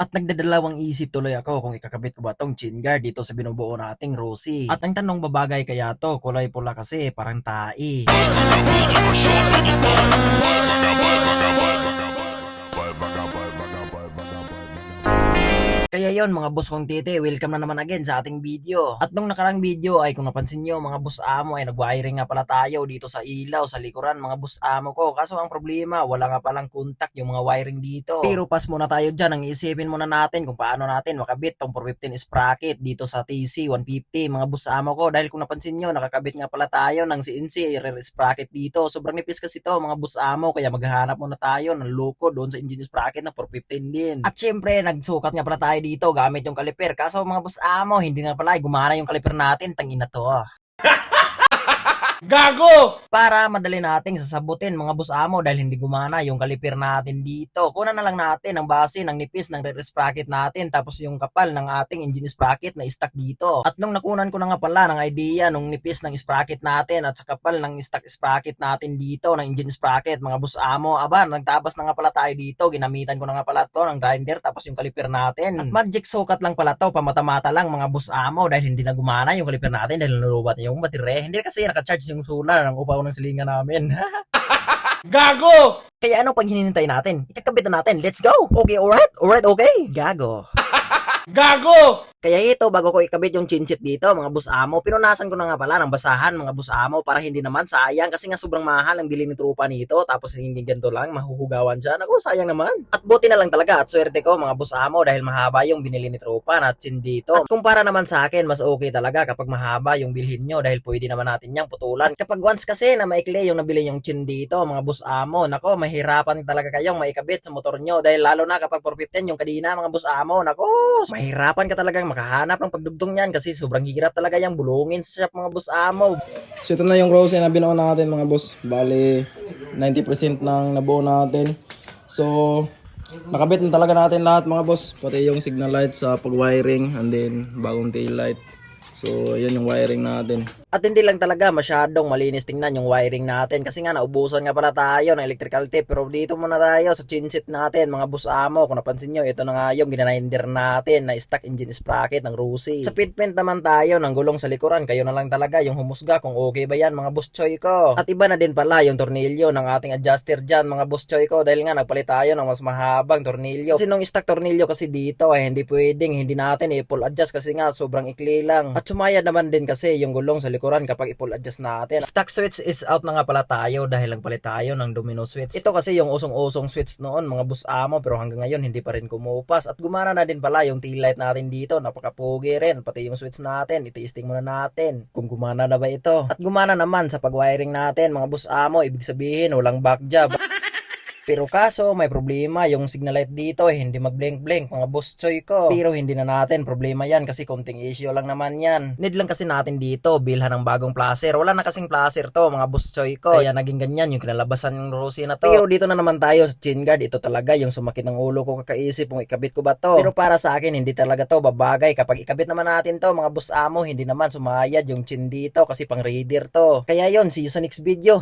At nagdadalawang isip tuloy ako kung ikakabit ko ba tong chin guard dito sa binubuo nating Rosie. At ang tanong, babagay kaya to? Kulay pula kasi parang tai. Kaya yon mga boss kong titi, welcome na naman again sa ating video. At nung nakarang video ay kung napansin nyo mga boss amo ay nag-wiring nga pala tayo dito sa ilaw sa likuran mga boss amo ko. Kaso ang problema wala nga palang contact yung mga wiring dito. Pero pas muna tayo dyan, ang isipin muna natin kung paano natin makabit tong 415 sprocket dito sa TC 150 mga boss amo ko. Dahil kung napansin nyo nakakabit nga pala tayo ng CNC rear sprocket dito. Sobrang nipis kasi to mga boss amo, kaya maghahanap muna tayo ng loko doon sa engine sprocket ng 415 din. At syempre nagsukat nga pala tayo dito gamit yung kaliper. Kaso mga boss amo, hindi nga pala gumana yung kaliper natin. Tangina to. Gago! Para madali nating sasabutin mga boss amo dahil hindi gumana yung kaliper natin dito. Kunan na lang natin ang base ng nipis ng rear sprocket natin tapos yung kapal ng ating engine sprocket na stuck dito. At nung nakunan ko na nga pala ng idea nung nipis ng sprocket natin at sa kapal ng stock sprocket natin dito ng engine sprocket mga boss amo, aba nagtabas na nga pala tayo dito. Ginamitan ko na nga pala to ng grinder tapos yung kaliper natin. At magic sukat lang pala to, pamata-mata lang mga boss amo dahil hindi na gumana yung kaliper natin dahil nalubat yung baterya. Hindi kasi nakacharge yung solar ng upaw ng silingan namin. Gago! Kaya ano pag hinihintay natin? Ikakabit na natin. Let's go! Okay, alright? Alright, okay? Gago. Gago! Kaya ito, bago ko ikabit yung chinchit dito, mga boss amo, pinunasan ko na nga pala ng basahan, mga boss amo, para hindi naman sayang kasi nga sobrang mahal ang bili ni trupa nito, tapos hindi ganito lang, mahuhugawan siya. Naku, sayang naman. At buti na lang talaga at swerte ko, mga boss amo, dahil mahaba yung binili ni trupa na chin dito. At kumpara naman sa akin, mas okay talaga kapag mahaba yung bilhin nyo dahil pwede naman natin niyang putulan. Kapag once kasi na maikli yung nabili yung chin dito, mga boss amo, nako, mahirapan talaga kayong maikabit sa motor nyo dahil lalo na kapag 415 yung kadina, mga boss amo, nako, mahirapan ka talagang makahanap ng pagdugtong niyan kasi sobrang hirap talaga yung bulungin sa shop mga boss amo. So ito na yung Rose na binuo natin mga boss. Bali 90% ng nabuo natin. So nakabit na talaga natin lahat mga boss. Pati yung signal light sa pag-wiring and then bagong tail light. So yan yung wiring natin. At hindi lang talaga masyadong malinis tingnan yung wiring natin kasi nga naubusan nga pala tayo ng electrical tape. Pero dito muna tayo sa chinset natin mga boss amo. Kung napansin nyo, ito na nga yung ginaninder natin na stock engine sprocket ng Rosie. Sa fitment naman tayo ng gulong sa likuran. Kayo na lang talaga yung humusga kung okay ba yan mga boss choy ko. At iba na din pala yung tornilyo ng ating adjuster dyan mga boss choy ko dahil nga nagpalit tayo ng mas mahabang tornilyo. Kasi nung stock tornilyo kasi dito ay hindi pwedeng, hindi natin i-full adjust kasi nga sobrang ikli lang. At sumayad naman din kasi yung gulong sa likuran kapag i-full adjust natin. Stock switch is out na nga pala tayo dahil nagpalit tayo ng domino switch. Ito kasi yung usong-usong switch noon mga boss amo pero hanggang ngayon hindi pa rin kumupas. At gumana na din pala yung tail light natin dito, napakapugi rin. Pati yung switch natin, iti-testing muna natin kung gumana na ba ito. At gumana naman sa pag-wiring natin mga boss amo, ibig sabihin walang back job. Pero kaso may problema yung signal light dito hindi mag-blink-blink mga boss choy ko. Pero hindi na natin problema yan kasi konting issue lang naman yan. Need lang kasi natin dito bilhan ng bagong placer. Wala na kasing placer to mga boss choy ko. Kaya naging ganyan yung kinalabasan ng Rosie na to. Pero dito na naman tayo sa chin guard. Ito talaga yung sumakit ng ulo ko kakaisip kung ikabit ko ba to. Pero para sa akin hindi talaga to babagay. Kapag ikabit naman natin to mga boss amo, hindi naman sumayad yung chin dito kasi pang raider to. Kaya yon, see you sa next video.